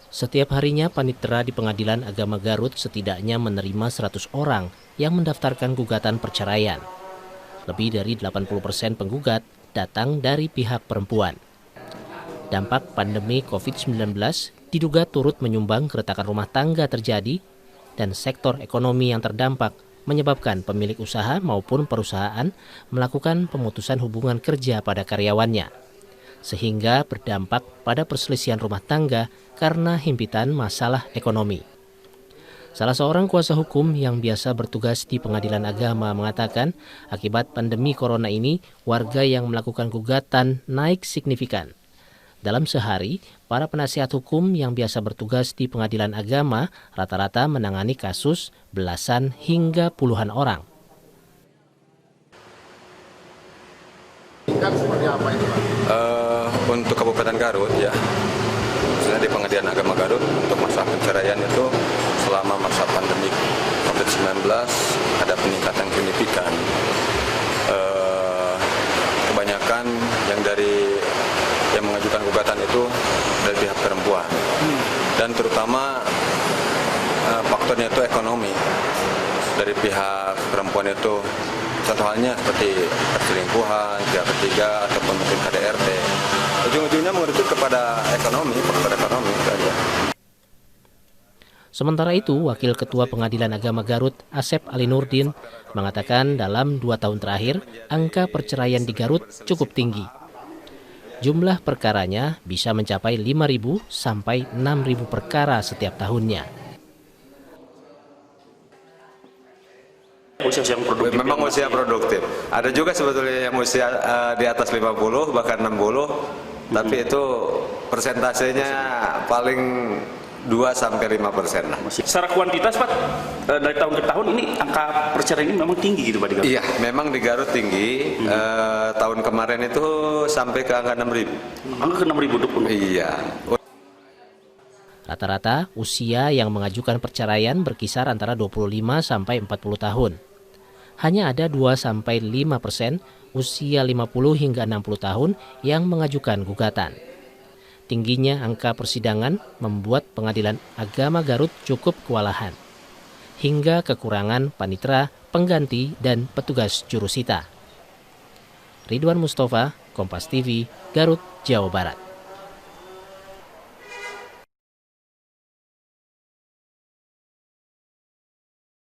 Setiap harinya panitera di Pengadilan Agama Garut setidaknya menerima 100 orang yang mendaftarkan gugatan perceraian. Lebih dari 80% penggugat datang dari pihak perempuan. Dampak pandemi COVID-19 diduga turut menyumbang keretakan rumah tangga terjadi dan sektor ekonomi yang terdampak menyebabkan pemilik usaha maupun perusahaan melakukan pemutusan hubungan kerja pada karyawannya, sehingga berdampak pada perselisihan rumah tangga karena himpitan masalah ekonomi. Salah seorang kuasa hukum yang biasa bertugas di Pengadilan Agama mengatakan akibat pandemi corona ini warga yang melakukan gugatan naik signifikan. Dalam sehari, para penasihat hukum yang biasa bertugas di Pengadilan Agama rata-rata menangani kasus belasan hingga puluhan orang. Seperti apa itu, Pak? Untuk Kabupaten Garut ya, misalnya di Pengadilan Agama Garut untuk masalah perceraian itu selama masa pandemi COVID-19 ada peningkatan signifikan. Kebanyakan yang mengajukan gugatan itu dari pihak perempuan dan terutama faktornya itu ekonomi dari pihak perempuan itu. Contoh halnya seperti perselingkuhan, pihak ketiga, ataupun mungkin KDRT. Ujung-ujungnya merujuk kepada ekonomi, faktor ekonomi saja. Sementara itu, Wakil Ketua Pengadilan Agama Garut, Asep Ali Nurdin, mengatakan dalam 2 tahun terakhir, angka perceraian di Garut cukup tinggi. Jumlah perkaranya bisa mencapai 5.000 sampai 6.000 perkara setiap tahunnya. Usia yang produktif. Memang usia produktif. Ada juga sebetulnya yang usia di atas 50 bahkan 60, tapi itu persentasenya paling 2-5% lah. Secara kuantitas Pak, dari tahun ke tahun ini angka perceraian ini memang tinggi gitu Pak di Garut? Iya, memang di Garut tinggi. Tahun kemarin itu sampai ke angka 6.000. Angka ke 6.000 duk. Iya. Rata-rata usia yang mengajukan perceraian berkisar antara 25 sampai 40 tahun. Hanya ada 2-5% usia 50 hingga 60 tahun yang mengajukan gugatan. Tingginya angka persidangan membuat Pengadilan Agama Garut cukup kewalahan, hingga kekurangan panitera, pengganti, dan petugas jurusita. Ridwan Mustafa, Kompas TV, Garut, Jawa Barat.